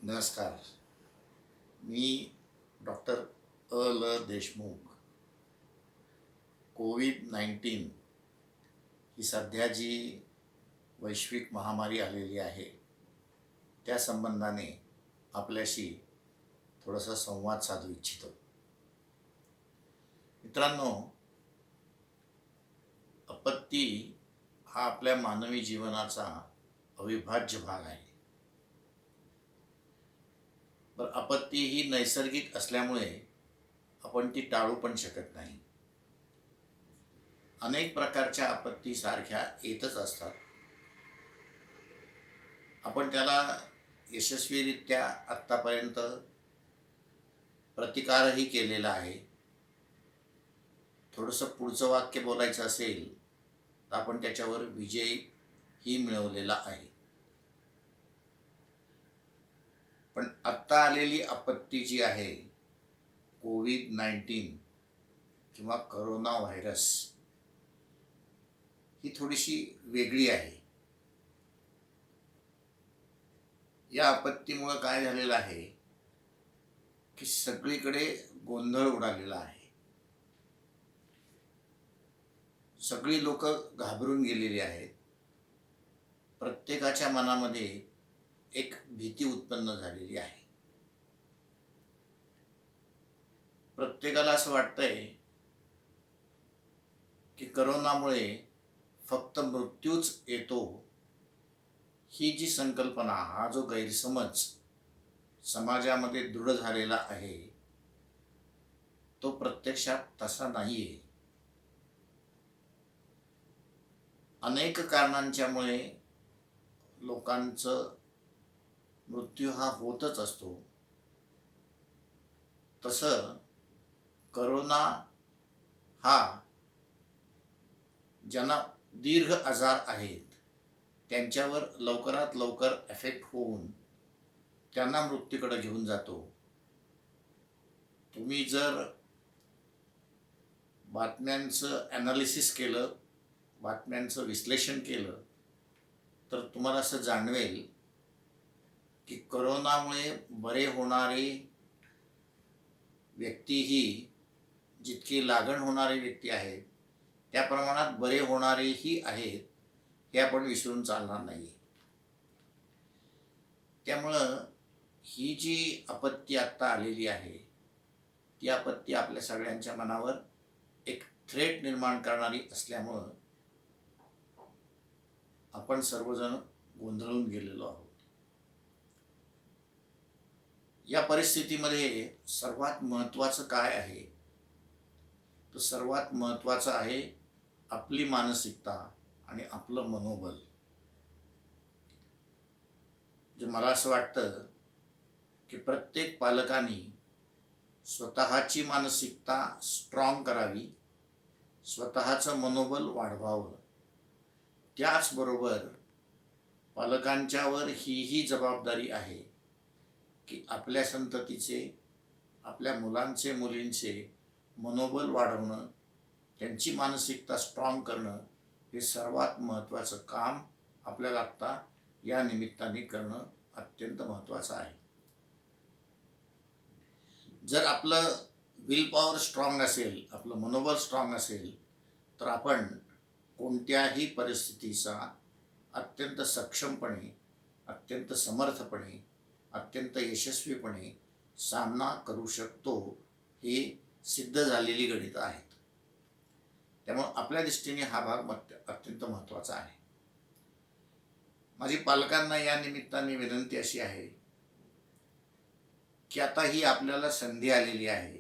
नमस्कार. मी डॉक्टर ल देशमुख. कोविड-19 ही सध्या जी वैश्विक महामारी आलेली आहे, त्या संबंधाने आपल्याशी थोडासा संवाद साधू इच्छितो. मित्रांनो, आपत्ती हा आपल्या मानवी जीवनाचा अविभाज्य भाग आहे. पण आपत्ती ही नैसर्गिक असल्यामुळे आपण ती टाळू पण शकत नाही. अनेक प्रकारच्या आपत्ती सारख्या येतच असतात. आपण त्याला यशस्वीरित्या आत्तापर्यंत प्रतिकारही केलेला आहे. थोडंसं पुढचं वाक्य बोलायचं असेल तर आपण त्याच्यावर विजयही मिळवलेला आहे. पण आत्ता आलेली आपत्ती जी आहे, कोविड-19 किंवा करोना व्हायरस, ही थोडीशी वेगळी आहे. या आपत्तीमुळं काय झालेलं आहे की सगळीकडे गोंधळ उडालेला आहे. सगळी लोक घाबरून गेलेली आहेत. प्रत्येकाच्या मनामध्ये एक भीती उत्पन्न झालेली आहे. प्रत्येकाला असं वाटतंय की करोनामुळे फक्त मृत्यूच येतो, ही जी संकल्पना, हा जो गैरसमज समाजामध्ये दृढ झालेला आहे, तो प्रत्यक्षात तसा नाहीये. अनेक कारणांच्यामुळे लोकांचं मृत्यू हा होतच असतो. तसं करोना हा ज्यांना दीर्घ आजार आहेत, त्यांच्यावर लवकरात लवकर एफेक्ट होऊन त्यांना मृत्यूकडे घेऊन जातो. तुम्ही जर बातम्यांचं ॲनालिसिस केलं, बातम्यांचं विश्लेषण केलं, तर तुम्हाला असं जाणवेल की करोनामुळे बरे होणारे व्यक्तीही जितकी लागण होणारे व्यक्ती आहेत, त्या प्रमाणात बरे होणारेही आहेत, हे आपण विसरून चालणार नाही. त्यामुळं ही जी आपत्ती आत्ता आलेली आहे, ती आपत्ती आपल्या सगळ्यांच्या मनावर एक थ्रेट निर्माण करणारी असल्यामुळं आपण सर्वजण गोंधळून गेलेलो आहोत. या परिस्थितीमध्ये सर्वात महत्त्वाचं काय आहे, तर सर्वात महत्त्वाचं आहे आपली मानसिकता आणि आपलं मनोबल. जे मला असं वाटतं की प्रत्येक पालकांनी स्वतःची मानसिकता स्ट्रॉंग करावी, स्वतःचं मनोबल वाढवावं. त्याचबरोबर पालकांच्यावर हीही जबाबदारी आहे की आपल्या संततीचे, आपल्या मुलांचे मुलींचे मनोबल वाढवणं, त्यांची मानसिकता स्ट्रॉंग करणं, हे सर्वात महत्त्वाचं काम आपल्याला आत्ता या निमित्ताने करणं अत्यंत महत्त्वाचं आहे. जर आपलं विल पॉवर स्ट्रॉंग असेल, आपलं मनोबल स्ट्रॉंग असेल, तर आपण कोणत्याही परिस्थितीचा अत्यंत सक्षमपणे, अत्यंत समर्थपणे, अत्यंत यशस्वीपणे सामना करू शकतो, हे सिद्ध झालेली गणितं आहेत. त्यामुळे आपल्या दृष्टीने हा भाग अत्यंत महत्त्वाचा आहे. माझी पालकांना या निमित्ताने विनंती अशी आहे की आता ही आपल्याला संधी आलेली आहे,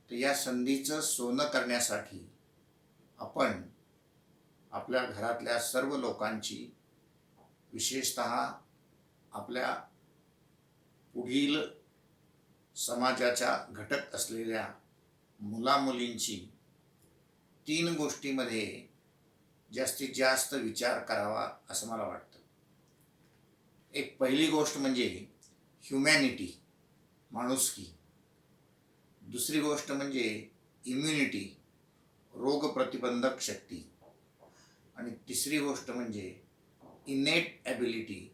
तर या संधीचं सोनं करण्यासाठी आपण आपल्या घरातल्या सर्व लोकांची, विशेषतः आपल्या पुढील समाजाच्या घटक असलेल्या मुलामुलींची 3 गोष्टीमध्ये जास्तीत जास्त विचार करावा असं मला वाटतं. एक पहिली गोष्ट म्हणजे ह्युमॅनिटी, माणुसकी. दुसरी गोष्ट म्हणजे इम्युनिटी, रोग प्रतिबंधक शक्ती. आणि तिसरी गोष्ट म्हणजे इनेट ॲबिलिटी,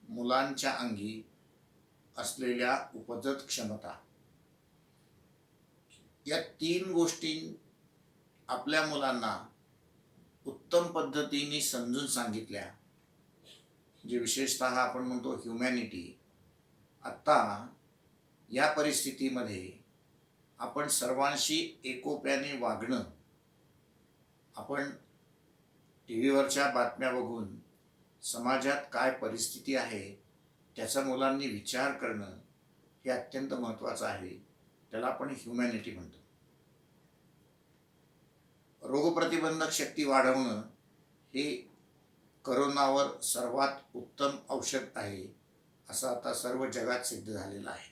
मुलांच्या अंगी असलेल्या उपजत क्षमता, या 3 गोष्टी आपल्या मुलांना उत्तम पद्धतीने समजून सांगितल्या, जे विशेषतः आपण म्हणतो ह्युमॅनिटी. आत्ता या परिस्थितीमध्ये आपण सर्वांशी एकोप्याने वागणं, आपण टी व्हीवरच्या बातम्या बघून समाजात काय परिस्थिती आहे त्याचा मुलांनी विचार करणं हे अत्यंत महत्त्वाचं आहे. त्याला आपण ह्युमॅनिटी म्हणतो. रोगप्रतिबंधक शक्ती वाढवणं हे करोनावर सर्वात उत्तम औषध आहे असं आता सर्व जगात सिद्ध झालेलं आहे.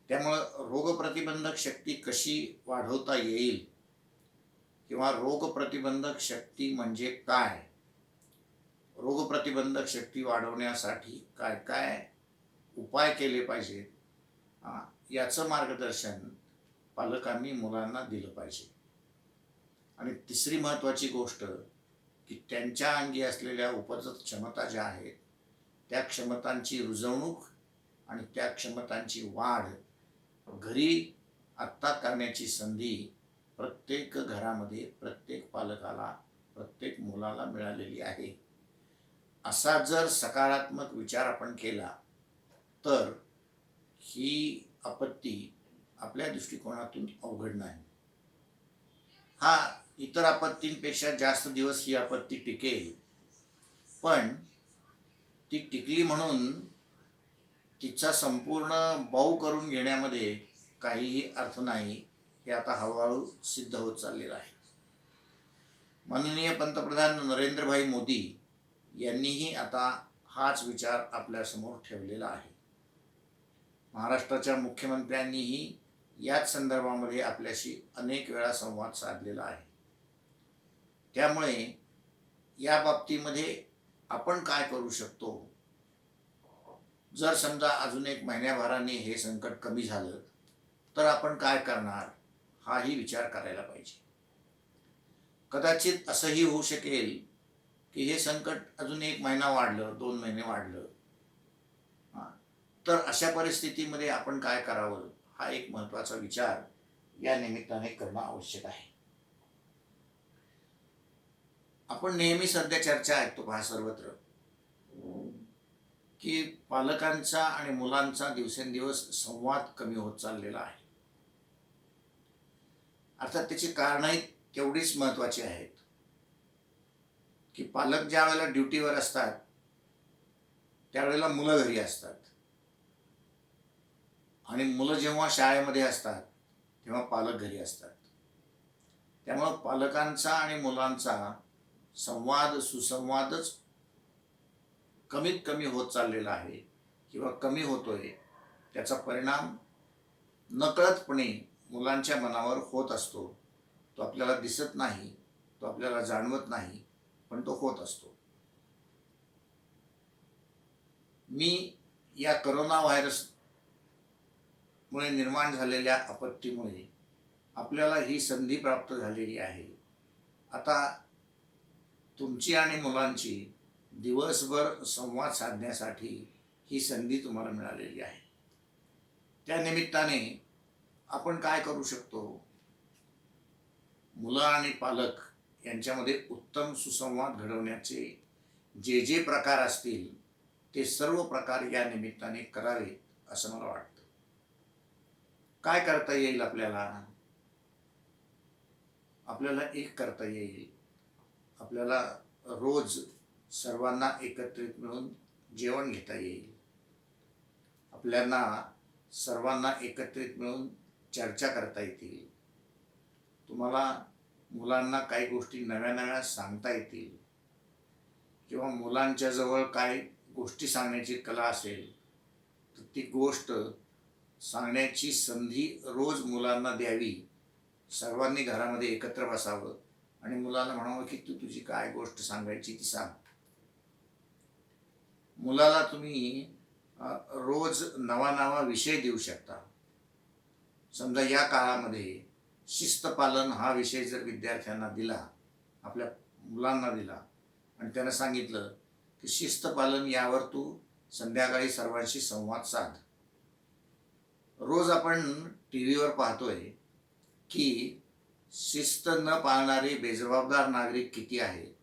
त्यामुळं रोगप्रतिबंधक शक्ती कशी वाढवता येईल किंवा रोगप्रतिबंधक शक्ती म्हणजे काय, रोगप्रतिबंधक शक्ती वाढवण्यासाठी काय काय उपाय केले पाहिजेत, याचं मार्गदर्शन पालकांनी मुलांना दिलं पाहिजे. आणि तिसरी महत्त्वाची गोष्ट की त्यांच्या अंगी असलेल्या उपजत क्षमता ज्या आहेत त्या क्षमतांची रुजवणूक आणि त्या क्षमतांची वाढ घरी आत्ता करण्याची संधी प्रत्येक घरामध्ये, प्रत्येक पालकाला, प्रत्येक मुलाला मिळालेली आहे. असा जर सकारात्मक विचार आपण केला तर ही आपत्ती आपल्या दृष्टिकोनातून अवघड नाही. हा इतर आपत्तींपेक्षा जास्त दिवस ही आपत्ती टिकेल, पण ती टिकली म्हणून तिचा संपूर्ण बाऊ करून घेण्यामध्ये काहीही अर्थ नाही. हे आता हळूहळू सिद्ध होत चाललेलं आहे. माननीय पंतप्रधान नरेंद्रभाई मोदी यांनीही आता हाच विचार आपल्यासमोर ठेवलेला आहे. महाराष्ट्राच्या मुख्यमंत्र्यांनीही याच संदर्भामध्ये आपल्याशी अनेक वेळा संवाद साधलेला आहे. त्यामुळे या बाबतीमध्ये आपण काय करू शकतो, जर समजा अजून 1 महिन्याभराने हे संकट कमी झालं तर आपण काय करणार, हाही विचार करायला पाहिजे. कदाचित असंही होऊ शकेल की हे संकट अजून 1 महिना वाढलं, 2 महिने वाढलं, तर अशा परिस्थितीमध्ये आपण काय करावं, हा एक महत्त्वाचा विचार या निमित्ताने करणं आवश्यक आहे. आपण नेहमी सध्या चर्चा ऐकतो पहा सर्वत्र की पालकांचा आणि मुलांचा दिवसेंदिवस संवाद कमी होत चाललेला आहे. अर्थात त्याची कारणंही तेवढीच महत्त्वाची आहेत की पालक ज्या वेळेला ड्युटीवर असतात त्यावेळेला मुलं घरी असतात आणि मुलं जेव्हा शाळेमध्ये असतात तेव्हा पालक घरी असतात. त्यामुळं पालकांचा आणि मुलांचा संवाद, सुसंवादच कमीत कमी होत चाललेला आहे किंवा कमी होतोय. त्याचा परिणाम नकळतपणे मुलांच्या मनावर होत असतो. तो आपल्याला दिसत नाही, तो आपल्याला जाणवत नाही, पण तो होत असतो. मी या करोना व्हायरसमुळे निर्माण झालेल्या आपत्तीमुळे आपल्याला ही संधी प्राप्त झालेली आहे. आता तुमची आणि मुलांची दिवसभर संवाद साधण्यासाठी ही संधी तुम्हाला मिळालेली आहे. त्या निमित्ताने आपण काय करू शकतो, मुलं आणि पालक यांच्यामध्ये उत्तम सुसंवाद घडवण्याचे जे जे प्रकार असतील ते सर्व प्रकार या निमित्ताने करावे असं मला वाटतं. काय करता येईल आपल्याला? आपल्याला एक करता येईल, आपल्याला रोज सर्वांना एकत्रित मिळून जेवण घेता येईल. आपल्याला सर्वांना एकत्रित मिळून चर्चा करता येतील. तुम्हाला मुलांना काही गोष्टी नव्या नव्या सांगता येतील किंवा मुलांच्या जवळ काय गोष्टी सांगण्याची कला असेल तर ती गोष्ट सांगण्याची संधी रोज मुलांना द्यावी. सर्वांनी घरामध्ये एकत्र बसावं आणि मुलाला म्हणावं की तू तुझी काय गोष्ट सांगायची ती सांग. मुलाला तुम्ही रोज नवा नवा विषय देऊ शकता. समजा या काळामध्ये शिस्तपालन हा विषय जर विद्यार्थ्यांना दिला, आपल्या मुलांना दिला आणि त्यांना सांगितलं की शिस्तपालन यावर तू संध्याकाळी सर्वांशी संवाद साध. रोज आपण टी व्हीवर पाहतोय की शिस्त न पाळणारे बेजबाबदार नागरिक किती आहेत,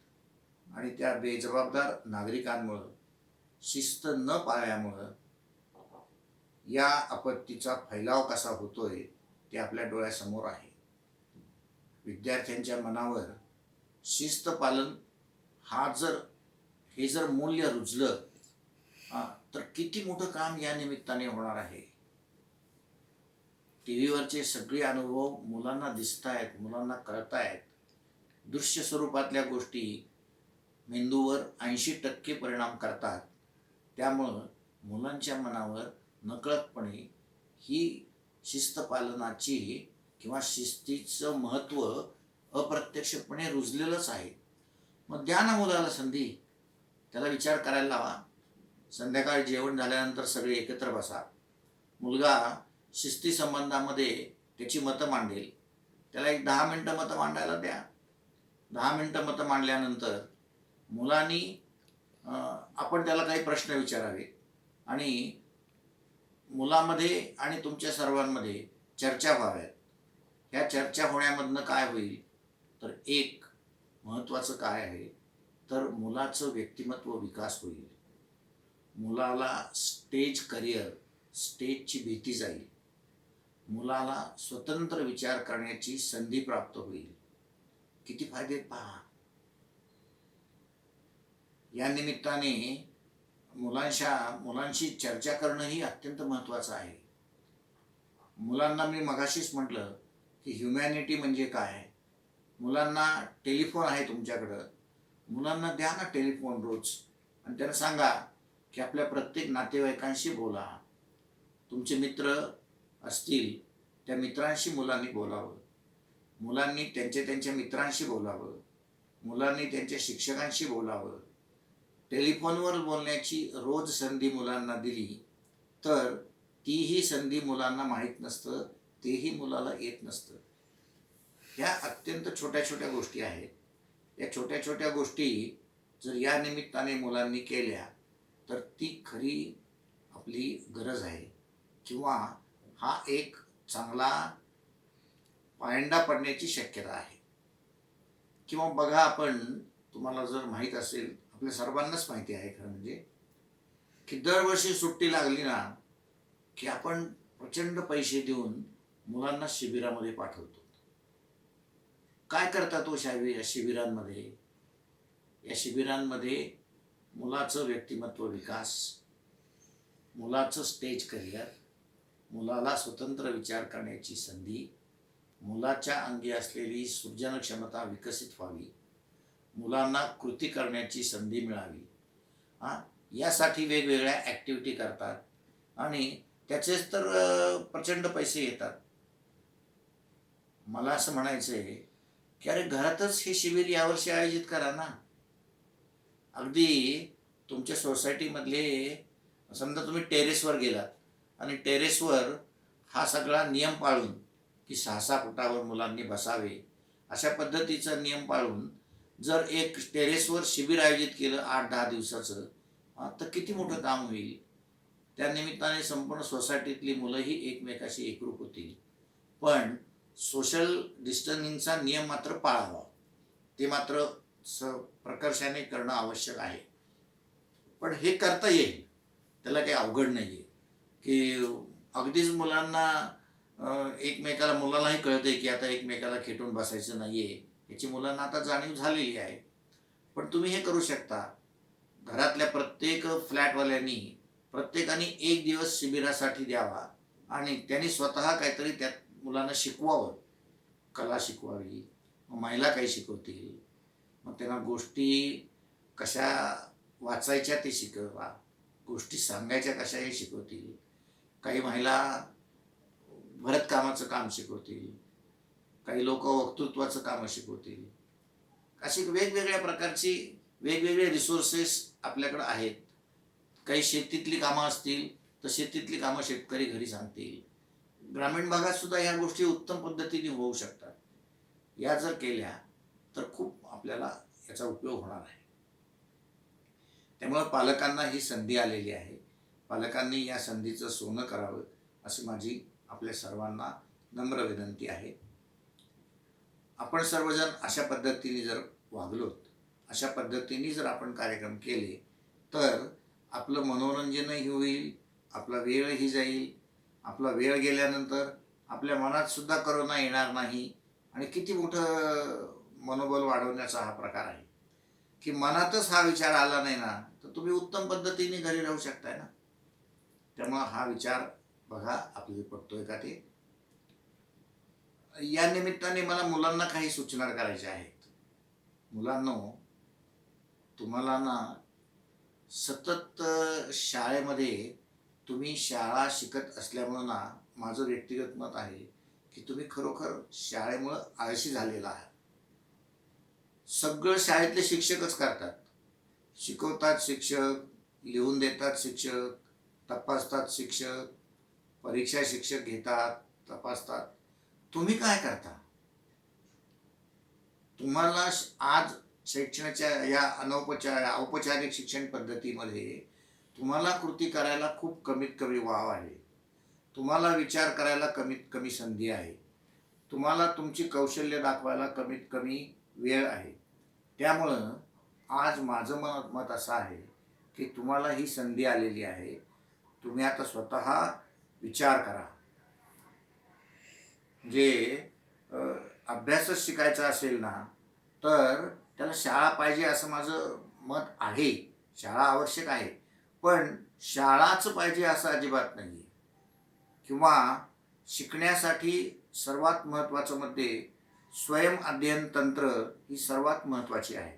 आणि त्या बेजबाबदार नागरिकांमुळं, शिस्त न पाळल्यामुळं या आपत्तीचा फैलाव कसा होतोय ते आपल्या डोळ्यासमोर आहे. विद्यार्थ्यांच्या मनावर शिस्त पालन हे जर मूल्य रुजलं, तर किती मोठं काम या निमित्ताने होणार आहे. टी व्हीवरचे सगळे अनुभव मुलांना दिसत आहेत, मुलांना कळत आहेत. दृश्य स्वरूपातल्या गोष्टी मेंदूवर 80% परिणाम करतात. त्यामुळं मुलांच्या मनावर नकळतपणे ही शिस्त पालनाची किंवा शिस्तीचं महत्त्व अप्रत्यक्षपणे रुजलेलंच आहे. मग द्या ना मुलाला संधी, त्याला विचार करायला लावा. संध्याकाळी जेवण झाल्यानंतर सगळे एकत्र बसा. मुलगा शिस्ती संबंधामध्ये त्याची मतं मांडेल, त्याला एक 10 मिनटं मतं मांडायला द्या. 10 मिनटं मतं मांडल्यानंतर मुलांनी आपण त्याला काही प्रश्न विचारावे आणि मुलामध्ये आणि तुमच्या सर्वांमध्ये चर्चा व्हाव्यात. ह्या चर्चा होण्यामधनं काय होईल, तर एक महत्त्वाचं काय आहे, तर मुलाचं व्यक्तिमत्व विकास होईल. मुलाला स्टेजची भीती जाईल. मुलाला स्वतंत्र विचार करण्याची संधी प्राप्त होईल. किती फायदे पहा. या निमित्ताने मुलांशी चर्चा करणं ही अत्यंत महत्त्वाचं आहे. मुलांना मी मगाशीच म्हटलं की ह्युमॅनिटी म्हणजे काय. मुलांना टेलिफोन आहे तुमच्याकडं, मुलांना द्या ना टेलिफोन रोज आणि त्यांना सांगा की आपल्या प्रत्येक नातेवाईकांशी बोला. तुमचे मित्र असतील त्या मित्रांशी मुलांनी बोलावं, मुलांनी त्यांच्या मित्रांशी बोलावं, मुलांनी त्यांच्या शिक्षकांशी बोलावं. टेलिफोनवर बोलण्याची रोज संधी मुलांना दिली तर तीही संधी मुलांना माहीत नसतं, तेही मुलाला येत नसतं. ह्या अत्यंत छोट्या छोट्या गोष्टी आहेत. या छोट्या छोट्या गोष्टी जर या निमित्ताने मुलांनी केल्या तर ती खरी आपली गरज आहे, किंवा हा एक चांगला पायंडा पडण्याची शक्यता आहे. किंवा बघा, तुम्हाला जर माहीत असेल, आपल्या सर्वांनाच माहिती आहे खरं म्हणजे, की दरवर्षी सुट्टी लागली ना की आपण प्रचंड पैसे देऊन मुलांना शिबिरामध्ये पाठवतो. काय करतात तो शिबिरांमध्ये? या शिबिरांमध्ये मुलाचं व्यक्तिमत्व विकास, मुलाचं स्टेज करिअर, मुलाला स्वतंत्र विचार करण्याची संधी, मुलाच्या अंगी असलेली सृजन क्षमता विकसित व्हावी, मुलांना कृती करण्याची संधी मिळावी, यासाठी वेगवेगळ्या ॲक्टिव्हिटी करतात आणि त्याचेच तर प्रचंड पैसे येतात. मला असं म्हणायचं आहे की अरे, घरातच हे शिबिर यावर्षी आयोजित करा ना. अगदी तुमच्या सोसायटीमधले, समजा तुम्ही टेरेसवर गेलात आणि टेरेसवर हा सगळा नियम पाळून की 6-6 फुटावर मुलांनी बसावे, अशा पद्धतीचा नियम पाळून जर एक टेरेसवर शिबिर आयोजित केलं 8-10 दिवसाचं, तर किती मोठं काम होईल. त्या निमित्ताने संपूर्ण सोसायटीतली मुलंही एकमेकाशी एकरूप होतील. पण सोशल डिस्टन्सिंगचा नियम मात्र पाळावा. ते मात्र प्रकर्षाने करणं आवश्यक आहे. पण हे करता येईल, त्याला काही अवघड नाही आहे. की अगदीच मुलालाही कळतं आहे की आता एकमेकाला खेटून बसायचं नाही आहे, याची मुलांना आता जाणीव झालेली आहे. पण तुम्ही हे करू शकता, घरातल्या प्रत्येक फ्लॅटवाल्यांनी प्रत्येकाने 1 दिवस शिबिरासाठी द्यावा आणि त्यांनी स्वतः काहीतरी त्यात मुलांना शिकवावं. कला शिकवावी, मग महिला काही शिकवतील, मग त्यांना गोष्टी कशा वाचायच्या ते शिकवा, गोष्टी सांगायच्या कशा हे शिकवतील. काही महिला भरतकामाचं काम शिकवतील, काही लोक वक्तृत्वाचं कामं शिकवतील. अशी वेगवेगळ्या प्रकारची वेगवेगळे रिसोर्सेस आपल्याकडं आहेत. काही शेतीतली कामं असतील तर शेतीतली कामं शेतकरी घरी सांगतील. ग्रामीण भागात सुद्धा ह्या गोष्टी उत्तम पद्धतीने होऊ शकतात. या जर केल्या तर खूप आपल्याला याचा उपयोग होणार आहे. त्यामुळं पालकांना ही संधी आलेली आहे. पालकांनी या संधीचं सोनं करावं अशी माझी आपल्या सर्वांना नम्र विनंती आहे. आपण सर्वजण अशा पद्धतीने जर वागलोत, अशा पद्धतीने जर आपण कार्यक्रम केले, तर आपलं मनोरंजनही होईल, आपला वेळही जाईल. आपला वेळ गेल्यानंतर आपल्या मनात सुद्धा करुणा येणार नाही. आणि किती मोठं मनोबल वाढवण्याचा हा प्रकार आहे, की मनातच हा विचार आला नाही ना, तर तुम्ही उत्तम पद्धतीने घरी राहू शकताय ना. त्यामुळं हा विचार बघा आपल्याला पटतोय का ते. या निमित्ताने मला मुलांना काही सूचना करायच्या आहेत. मुलांनो, तुम्हाला ना सतत शाळेमध्ये तुम्ही शाळा शिकत असल्यामुळं ना, माझं व्यक्तिगत मत आहे, की तुम्ही खरोखर शाळेमुळं आळशी झालेला आहात. सगळं शाळेतले शिक्षकच करतात. शिकवतात शिक्षक, लिहून देतात शिक्षक, तपासतात शिक्षक, परीक्षा शिक्षक घेतात, तपासतात. तुम्ही काय करता? तुम्हाला आज शैक्षणाच्या या औपचारिक शिक्षण पद्धतीमध्ये तुम्हाला कृती करायला खूप कमीत कमी वाव आहे. तुम्हाला विचार करायला कमीत कमी संधी आहे. तुम्हाला तुमची कौशल्य दाखवायला कमीत कमी वेळ आहे. त्यामुळं आज माझं मत असं आहे, की तुम्हाला ही संधी आलेली आहे. तुम्ही आता स्वतः विचार करा. जे अ, अभ्यासच शिकायचा असेल ना, तर त्याला शाळा पाहिजे असं माझं मत आहे. शाळा आवश्यक आहे. पण शाळाच पाहिजे असं अजिबात नाही आहे. किंवा शिकण्यासाठी सर्वात महत्त्वाचं मध्ये स्वयं अध्ययन तंत्र ही सर्वात महत्त्वाची आहे.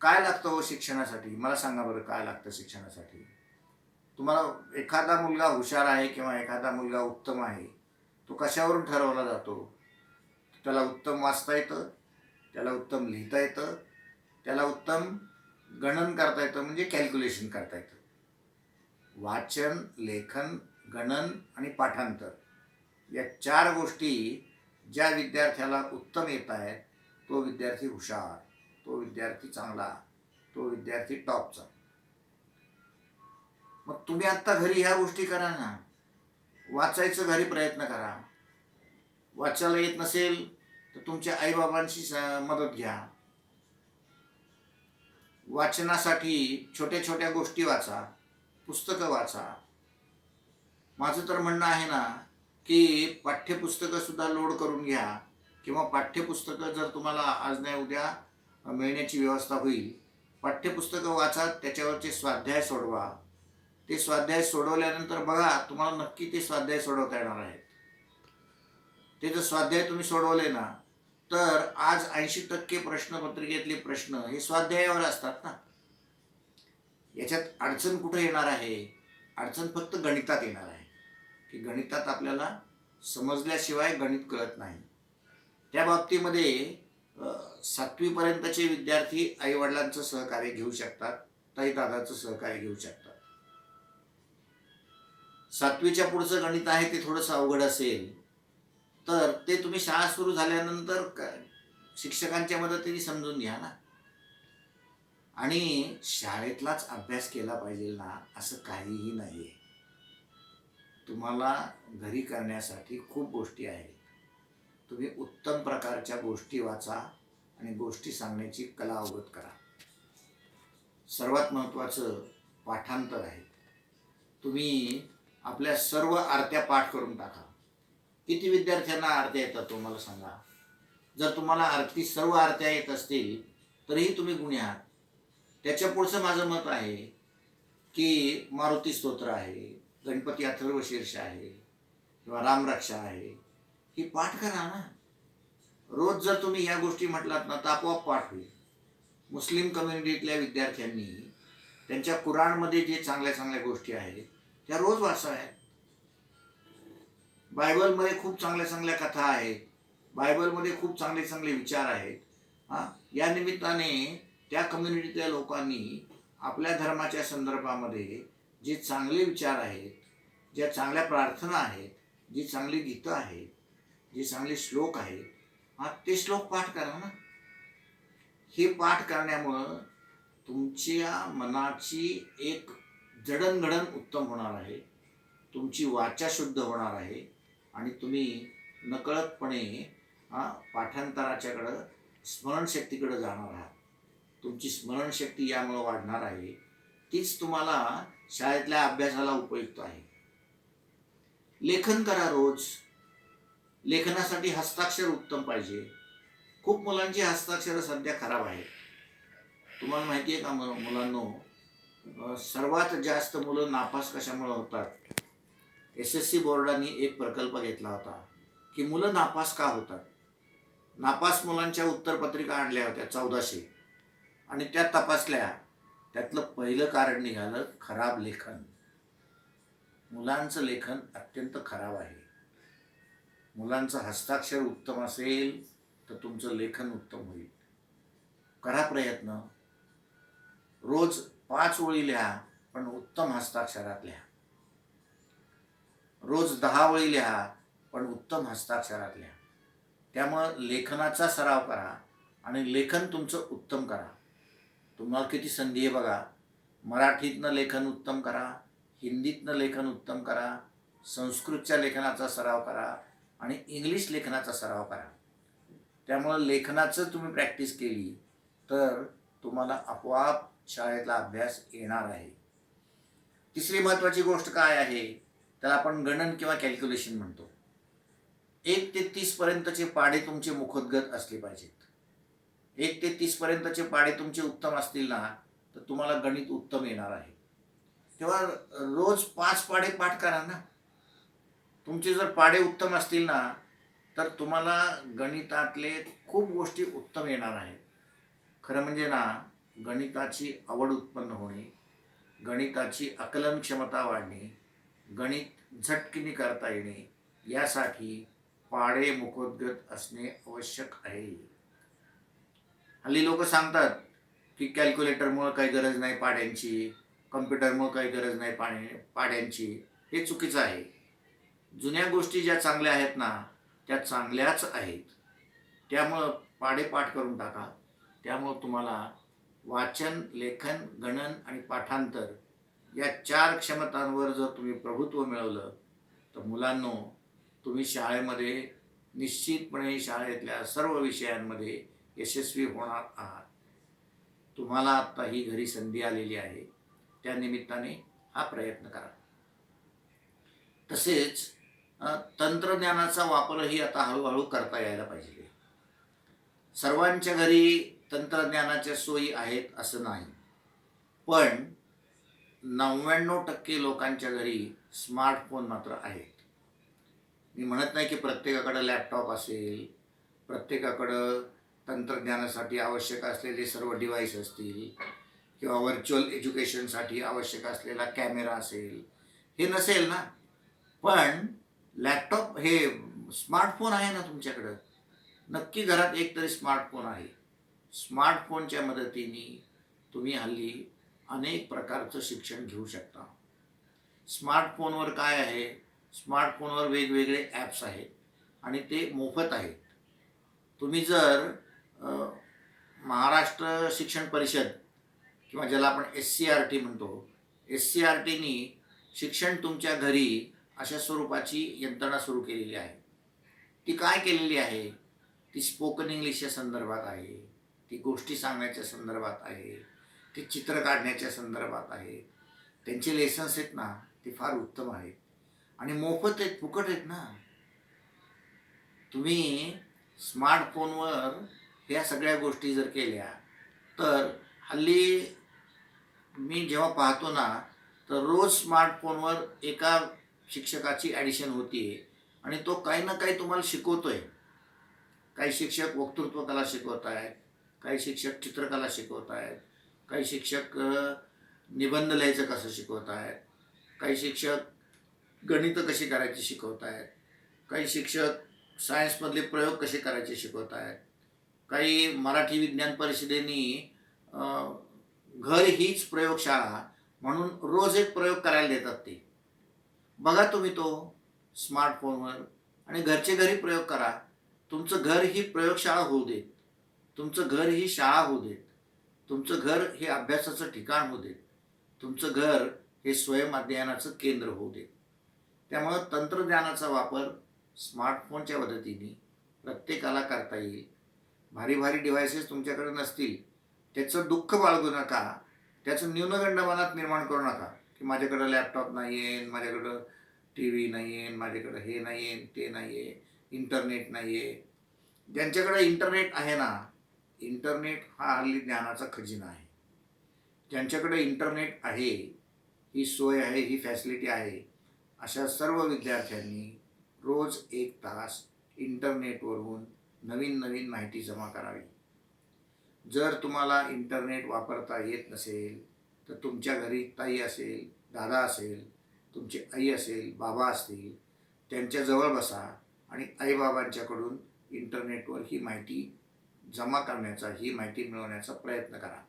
काय लागतं हो शिक्षणासाठी? मला सांगा बरं, काय लागतं शिक्षणासाठी? तुम्हाला एखादा मुलगा हुशार आहे किंवा एखादा मुलगा उत्तम आहे, तो कशावरून ठरवला जातो? त्याला उत्तम वाचता येतं, त्याला उत्तम लिहिता येतं, त्याला उत्तम गणन करता येतं, म्हणजे कॅल्क्युलेशन करता येतं. वाचन, लेखन, गणन आणि पाठांतर या 4 गोष्टी ज्या विद्यार्थ्याला उत्तम येत आहेत, तो विद्यार्थी हुशार, तो विद्यार्थी चांगला, तो विद्यार्थी टॉपचा. मग तुम्ही आत्ता घरी ह्या गोष्टी करा ना. वाचायचं घरी प्रयत्न करा. वाचायला येत नसेल तर तुमच्या आईबाबांची मदत घ्या. वाचनासाठी छोट्या छोट्या गोष्टी वाचा, पुस्तकं वाचा. माझं तर म्हणणं आहे ना, की पाठ्यपुस्तकं सुद्धा लोड करून घ्या. किंवा पाठ्यपुस्तकं जर तुम्हाला आज नाही उद्या मिळण्याची व्यवस्था होईल, पाठ्यपुस्तकं वाचा, त्याच्यावरचे स्वाध्याय सोडवा. ते स्वाध्याय सोडवल्यानंतर बघा तुम्हाला नक्की ते स्वाध्याय सोडवता येणार आहेत. ते जर स्वाध्याय तुम्ही सोडवले ना, तर आज 80% प्रश्नपत्रिकेतले प्रश्न हे स्वाध्यायावर असतात ना. याच्यात अडचण कुठे येणार आहे? अडचण फक्त गणितात येणार आहे, की गणितात आपल्याला समजल्याशिवाय गणित कळत नाही. त्या बाबतीमध्ये 7वी पर्यंतचे विद्यार्थी आईवडिलांचं सहकार्य घेऊ शकतात, ताईदादाचं सहकार्य घेऊ शकतात. 7वीच्या पुढचं गणित आहे ते थोडंसं अवघड असेल, तर ते तुम्ही शाळा सुरू झाल्यानंतर शिक्षकांच्या मदतीने समजून घ्या ना. आणि शाळेतलाच अभ्यास केला पाहिजे ना, असं काहीही नाही आहे. तुम्हाला घरी करण्यासाठी खूप गोष्टी आहेत. तुम्ही उत्तम प्रकारच्या गोष्टी वाचा आणि गोष्टी सांगण्याची कला अवगत करा. सर्वात महत्त्वाचं पाठांतर आहे. तुम्ही आपल्या सर्व आरत्या पाठ करून टाका. किती विद्यार्थ्यांना आरत्या येतात तो मला सांगा. जर तुम्हाला सर्व आरत्या येत असतील तरीही तुम्ही गुणी आहात. त्याच्या पुढचं माझं मत आहे, की मारुती स्तोत्र आहे, गणपती अथर्वशीर्ष आहे किंवा रामरक्षा आहे, ही पाठ करा ना. रोज जर तुम्ही या गोष्टी म्हटलात ना, तर आपोआप पाठ होईल. मुस्लिम कम्युनिटीतल्या विद्यार्थ्यांनी त्यांच्या कुराणमध्ये जे चांगल्या चांगल्या गोष्टी आहेत त्या रोज वाचाव्यात. बायबलमध्ये खूप चांगल्या चांगल्या कथा आहेत, बायबलमध्ये खूप चांगले चांगले विचार आहेत. या निमित्ताने त्या कम्युनिटीतल्या लोकांनी आपल्या धर्माच्या संदर्भामध्ये जे चांगले विचार आहेत, ज्या चांगल्या प्रार्थना आहेत, जी चांगली गीतं आहेत, जे चांगले श्लोक आहेत, ते श्लोक पाठ करा ना. हे पाठ करण्यामुळं तुमच्या मनाची एक जडणघडण उत्तम होणार आहे, तुमची वाचा शुद्ध होणार आहे आणि तुम्ही नकळतपणे पाठांतराच्याकडं स्मरणशक्तीकडे जाणार आहात. तुमची स्मरणशक्ती यामुळे वाढणार आहे. तीच तुम्हाला शाळेतल्या अभ्यासाला उपयुक्त आहे. लेखन करा रोज. लेखनासाठी हस्ताक्षर उत्तम पाहिजे. खूप मुलांची हस्ताक्षरं सध्या खराब आहेत. तुम्हाला माहिती आहे का मुलांनो, सर्वात जास्त मुलं नापास कशामुळे होतात? SSC बोर्डाने एक प्रकल्प घेतला होता की मुलं नापास का होतात. नापास मुलांच्या उत्तरपत्रिका आणल्या होत्या 1400 आणि त्या तपासल्या. त्यातलं पहिलं कारण निघालं खराब लेखन. मुलांचं लेखन अत्यंत खराब आहे. मुलांचं हस्ताक्षर उत्तम असेल तर तुमचं लेखन उत्तम होईल. करा प्रयत्न. रोज 5 ओळी लिहा, पण उत्तम हस्ताक्षरात लिहा. रोज 10 ओळी लिहा, पण उत्तम हस्ताक्षरात लिहा. त्यामुळं लेखनाचा सराव करा आणि लेखन तुमचं उत्तम करा. तुम्हाला किती संधी आहे बघा. मराठीतनं लेखन उत्तम करा, हिंदीतनं लेखन उत्तम करा, संस्कृतच्या लेखनाचा सराव करा आणि इंग्लिश लेखनाचा सराव करा. त्यामुळं लेखनाचं तुम्ही प्रॅक्टिस केली तर तुम्हाला आपोआप शाळेतला अभ्यास येणार आहे. तिसरी महत्त्वाची गोष्ट काय आहे, त्याला आपण गणन किंवा कॅल्क्युलेशन म्हणतो. 1 ते 30 पर्यंतचे पाढे तुमचे मुखोद्गत असले पाहिजेत. 1 ते 30 पर्यंतचे पाढे तुमचे उत्तम असतील ना, तर तुम्हाला गणित उत्तम येणार आहे. तेव्हा रोज 5 पाढे पाठ करा ना. तुमचे जर पाढे उत्तम असतील ना, तर तुम्हाला गणितातले खूप गोष्टी उत्तम येणार आहेत. खरं म्हणजे ना, गणिताची आवड उत्पन्न होणे, गणिताची आकलन क्षमता वाढणे, गणित झटकीने करता येणे, यासाठी पाढे मुखोद्गत असणे आवश्यक आहे. हल्ली लोक सांगतात की कॅल्क्युलेटरमुळे काही गरज नाही पाढ्यांची, कम्प्युटरमुळे काही गरज नाही पाढ्यांची. हे चुकीचं आहे. जुन्या गोष्टी ज्या चांगल्या आहेत ना, त्या चांगल्याच आहेत. त्यामुळं पाढे पाठ करून टाका. त्यामुळं तुम्हाला वाचन, लेखन, गणन आणि पाठांतर या 4 क्षमतांवर जर तुम्ही प्रभुत्व मिळवलं तर मुलांनो, तुम्ही शाळेमध्ये निश्चितपणे शाळेतल्या सर्व विषयांमध्ये यशस्वी होणार आहात. तुम्हाला आत्ता ही घरी संधी आलेली आहे, त्या निमित्ताने हा प्रयत्न करा. तसेच तंत्रज्ञानाचा वापरही आता हळूहळू करता यायला पाहिजे. सर्वांच्या घरी तंत्रज्ञानाच्या सोयी आहेत असं नाही, पण 99% लोकांच्या घरी स्मार्टफोन मात्र आहेत. मी म्हणत नाही की प्रत्येकाकडं लॅपटॉप असेल, प्रत्येकाकडं तंत्रज्ञानासाठी आवश्यक असलेले सर्व डिव्हाइस असतील किंवा व्हर्च्युअल एज्युकेशनसाठी आवश्यक असलेला कॅमेरा असेल, हे नसेल ना. पण लॅपटॉप हे स्मार्टफोन आहे ना तुमच्याकडं. नक्की घरात एक तरी स्मार्टफोन आहे. स्मार्टफोनच्या मदतीने तुम्ही हल्ली अनेक प्रकारचं शिक्षण घेऊ शकता. स्मार्टफोनवर काय आहे, स्मार्टफोनवर वेगवेगळे ॲप्स आहेत आणि ते मोफत आहेत. तुम्ही जर महाराष्ट्र शिक्षण परिषद किंवा ज्याला आपण SCRT म्हणतो, SCRTनी शिक्षण तुमच्या घरी अशा स्वरूपाची यंत्रणा सुरू केलेली आहे. ती काय केलेली आहे, ती स्पोकन इंग्लिशच्या संदर्भात आहे, ती गोष्टी सांगण्याच्या संदर्भात आहे, ते चित्र काढण्याच्या संदर्भात आहे. त्यांचे लेसन्स आहेत ना, ते फार उत्तम आहेत आणि मोफत आहेत, फुकट आहेत ना. तुम्ही स्मार्टफोनवर ह्या सगळ्या गोष्टी जर केल्या तर हल्ली मी जेव्हा पाहतो ना, तर रोज स्मार्टफोनवर एका शिक्षकाची ॲडिशन होती आणि तो काही ना काही तुम्हाला शिकवतोय. काही शिक्षक वक्तृत्व कला शिकवत आहेत, काही शिक्षक चित्रकला शिकवत आहेत, काही शिक्षक निबंध लिहायचं कसं शिकवत आहेत, काही शिक्षक गणितं कशी करायची शिकवत आहेत, काही शिक्षक सायन्समधले प्रयोग कसे करायचे शिकवत आहेत, काही मराठी विज्ञान परिषदेनी घर हीच प्रयोगशाळा म्हणून रोज एक प्रयोग करायला देतात. ते बघा तुम्ही तो स्मार्टफोनवर आणि घरचे घरी प्रयोग करा. तुमचं घर ही प्रयोगशाळा होऊ देत, तुमचं घर ही शाळा होऊ देत. तुमचं घर हे अभ्यासाचं ठिकाण होऊ दे. तुमचं घर हे स्वयंअध्ययनाचं केंद्र होऊ दे. त्यामुळं तंत्रज्ञानाचा वापर स्मार्टफोनच्या मदतीने प्रत्येकाला करता येईल. भारी भारी डिव्हायसेस तुमच्याकडे नसतील, त्याचं दुःख बाळगू नका. त्याचं न्यूनगंड मनात निर्माण करू नका, की माझ्याकडं लॅपटॉप नाही आहे, माझ्याकडं टी व्ही नाही आहे, माझ्याकडं हे नाही आहे, ते नाही आहे, इंटरनेट नाही आहे. ज्यांच्याकडे इंटरनेट आहे ना, इंटरनेट हा हल्ली ज्ञानाचा खजिना आहे. ज्यांच्याकडे इंटरनेट आहे, ही सोय आहे, ही फॅसिलिटी आहे, अशा सर्व विद्यार्थ्यांनी रोज 1 तास इंटरनेटवरून नवीन नवीन माहिती जमा करावी. जर तुम्हाला इंटरनेट वापरता येत नसेल, तर तुमच्या घरी ताई असेल, दादा असेल, तुमची आई असेल, बाबा असतील, त्यांच्याजवळ बसा आणि आईबाबांच्याकडून इंटरनेटवर ही माहिती जमा करण्याचा, ही माहिती मिळवण्याचा प्रयत्न करा.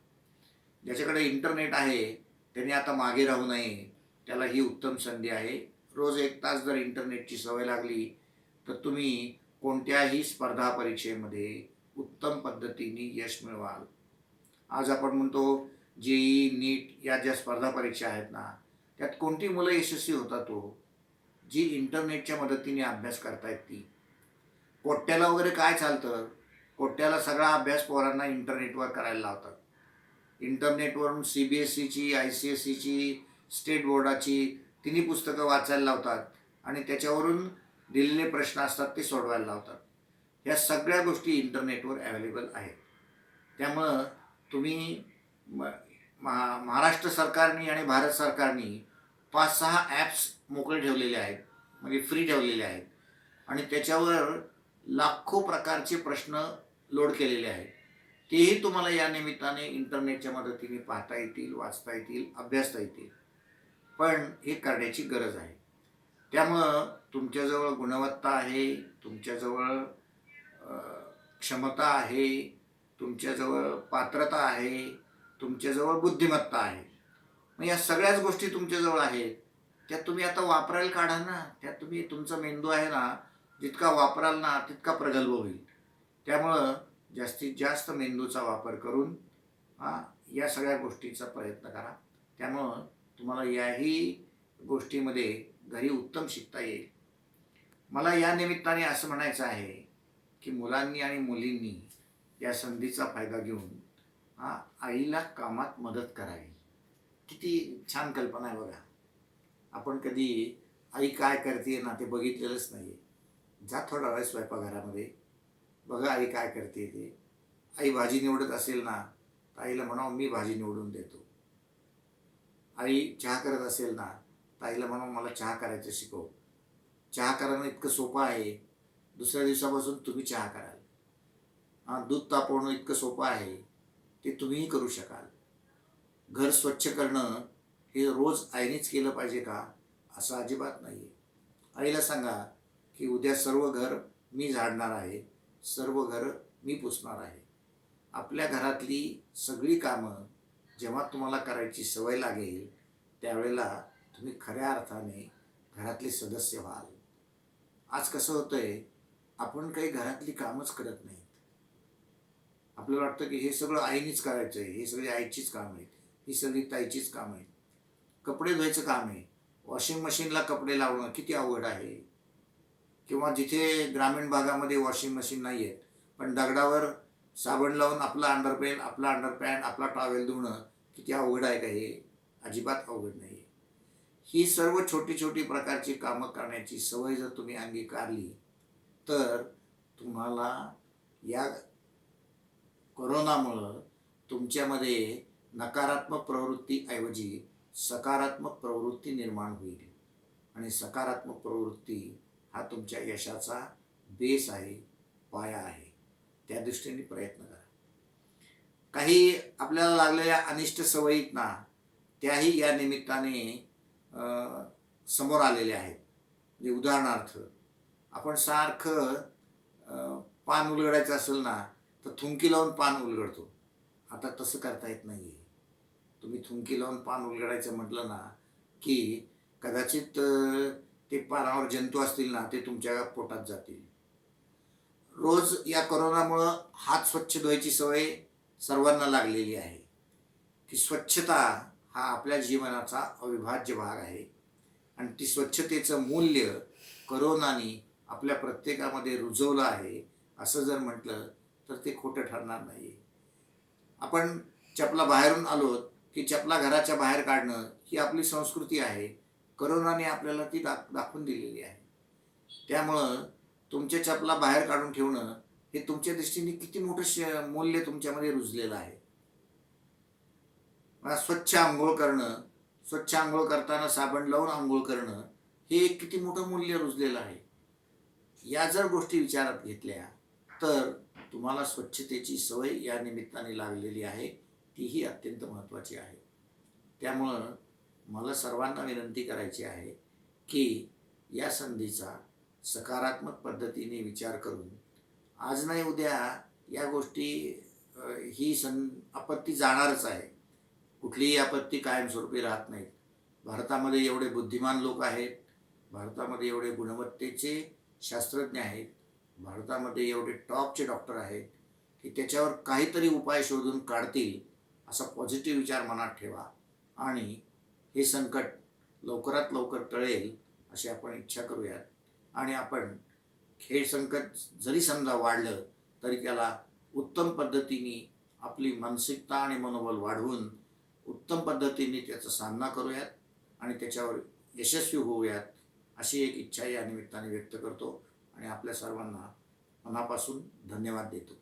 ज्याच्याकडे इंटरनेट आहे त्याने आता मागे राहू नये. त्याला ही उत्तम संधी आहे. रोज 1 तास जर इंटरनेटची सवय लागली तर तुम्ही कोणत्याही स्पर्धा परीक्षेमध्ये उत्तम पद्धतीने यश मिळवाल. आज आपण म्हणतो जेई, नीट या ज्या स्पर्धा परीक्षा आहेत ना, त्यात कोणती मुलं यशस्वी होतात हो? जी इंटरनेटच्या मदतीने अभ्यास करतायत ती. कोट्याला वगैरे काय चालतं? कोट्याला सगळा अभ्यास पोरांना इंटरनेटवर करायला लावतात. इंटरनेटवरून CBSEची, ICSEची, स्टेट बोर्डाची तिन्ही पुस्तकं वाचायला लावतात आणि त्याच्यावरून दिलेले प्रश्न असतात ते सोडवायला लावतात. या सगळ्या गोष्टी इंटरनेटवर अवेलेबल आहेत. त्यामुळं तुम्ही महाराष्ट्र सरकारने आणि भारत सरकारने 5-6 ॲप्स मोकळे ठेवलेले आहेत, म्हणजे फ्री ठेवलेले आहेत आणि त्याच्यावर लाखो प्रकारचे प्रश्न लोड केलेले आहेत. तेही तुम्हाला या निमित्ताने इंटरनेटच्या मदतीने पाहता येतील, वाचता येतील, अभ्यासता येतील. पण हे करण्याची गरज आहे. त्यामुळं तुमच्याजवळ गुणवत्ता आहे, तुमच्याजवळ क्षमता आहे, तुमच्याजवळ पात्रता आहे, तुमच्याजवळ बुद्धिमत्ता आहे. मग या सगळ्याच गोष्टी तुमच्याजवळ आहेत. त्यात तुम्ही आता वापरायला काढा ना. त्यात तुम्ही तुमचा मेंदू आहे ना, जितका वापराल ना तितका प्रगल्भ होईल. त्यामुळं जास्तीत जास्त मेंदूचा वापर करून या सगळ्या गोष्टीचा प्रयत्न करा. त्यामुळं तुम्हाला याही गोष्टीमध्ये घरी उत्तम शिकता येईल. मला या निमित्ताने असं म्हणायचं आहे की मुलांनी आणि मुलींनी या संधीचा फायदा घेऊन आईला कामात मदत करावी. किती छान कल्पना आहे बघा. आपण कधी आई काय करते ना ते बघितलेलंच नाही आहे. जा थोडा वेळ स्वयंपाकघरामध्ये, बघा आई काय करते ते. आई भाजी निवडत असेल ना, तर आईला म्हणावं मी भाजी निवडून देतो. आई चहा करत असेल ना, तर आईला म्हणावं मला चहा करायचं शिकव. चहा करणं इतकं सोपं आहे, दुसऱ्या दिवसापासून तुम्ही चहा कराल. दूध तापवणं इतकं सोपं आहे, ते तुम्हीही करू शकाल. घर स्वच्छ करणं हे रोज आईनेच केलं पाहिजे का, असं अजिबात नाही आहे. आईला सांगा की उद्या सर्व घर मी झाडणार आहे, सर्व घर मी पुसणार आहे. आपल्या घरातली सगळी कामं जेव्हा तुम्हाला करायची सवय लागेल, त्यावेळेला तुम्ही खऱ्या अर्थाने घरातले सदस्य व्हाल. आज कसं होतं आहे, आपण काही घरातली कामच करत नाहीत. आपल्याला वाटतं की हे सगळं आईनीच करायचं आहे, हे सगळी आईचीच कामं आहेत, ही सगळी ताईचीच कामं आहेत. कपडे धुवायचं काम आहे, वॉशिंग मशीनला कपडे लावणं किती अवघड आहे. किंवा जिथे ग्रामीण भागामध्ये वॉशिंग मशीन नाही आहेत, पण दगडावर साबण लावून आपला अंडरपेन, आपला अंडरपॅन्ट, आपला टॉवेल धुणं किती अवघड आहे का हे? अजिबात अवघड नाही आहे. ही सर्व छोटी छोटी प्रकारची कामं करण्याची सवय जर तुम्ही अंगीकारली, तर तुम्हाला या कोरोनामुळं तुमच्यामध्ये नकारात्मक प्रवृत्तीऐवजी सकारात्मक प्रवृत्ती निर्माण होईल. आणि सकारात्मक प्रवृत्ती हा तुमच्या यशाचा बेस आहे, पाया आहे. त्या दृष्टीने प्रयत्न करा. काही आपल्याला लागलेल्या अनिष्ट सवयीत ना, त्याही या निमित्ताने समोर आलेल्या आहेत. म्हणजे उदाहरणार्थ, आपण सारखं पान उलगडायचं असेल ना, तर थुंकी लावून पान उलगडतो. आता तसं करता येत नाही आहे. तुम्ही थुंकी लावून पान उलगडायचं म्हटलं ना, की कदाचित ते पानावर जंतू असतील ना, ते तुमच्या पोटात जातील. रोज या कोरोनामुळं हात स्वच्छ धुवायची सवय सर्वांना लागलेली आहे. की स्वच्छता हा आपल्या जीवनाचा अविभाज्य भाग आहे आणि ती स्वच्छतेचं मूल्य करोनाने आपल्या प्रत्येकामध्ये रुजवलं आहे असं जर म्हटलं तर ते खोटं ठरणार नाही. आपण चपला बाहेरून आलो की चपला घराच्या बाहेर काढणं ही आपली संस्कृती आहे. करोनाने आपल्याला ती दाखवून दिलेली आहे. त्यामुळं तुमच्या चपला बाहेर काढून ठेवणं हे तुमच्या दृष्टीने किती मोठं मूल्य तुमच्यामध्ये रुजलेलं आहे. मला स्वच्छ अंघोळ करणं, स्वच्छ अंघोळ करताना साबण लावून अंघोळ करणं, हे एक किती मोठं मूल्य रुजलेलं आहे. या जर गोष्टी विचारात घेतल्या, तर तुम्हाला स्वच्छतेची सवय या निमित्ताने लागलेली आहे, तीही अत्यंत महत्त्वाची आहे. त्यामुळं मला सर्वांना विनंती करायची आहे, की या संधीचा सकारात्मक पद्धतीने विचार करून आज नाही उद्या या गोष्टी ही आपत्ती जाणारच आहे. कुठलीही आपत्ती कायमस्वरूपी राहत नाहीत. भारतामध्ये एवढे बुद्धिमान लोक आहेत, भारतामध्ये एवढे गुणवत्तेचे शास्त्रज्ञ आहेत, भारतामध्ये एवढे टॉपचे डॉक्टर आहेत, की त्याच्यावर काहीतरी उपाय शोधून काढतील असा पॉझिटिव्ह विचार मनात ठेवा आणि हे संकट लवकरात लवकर टळेल अशी आपण इच्छा करूयात. आणि आपण हे संकट जरी समजा वाढलं तरी त्याला उत्तम पद्धतीने आपली मानसिकता आणि मनोबल वाढवून उत्तम पद्धतीने त्याचा सामना करूयात आणि त्याच्यावर यशस्वी होऊयात अशी एक इच्छा या निमित्ताने व्यक्त करतो आणि आपल्या सर्वांना मनापासून धन्यवाद देतो.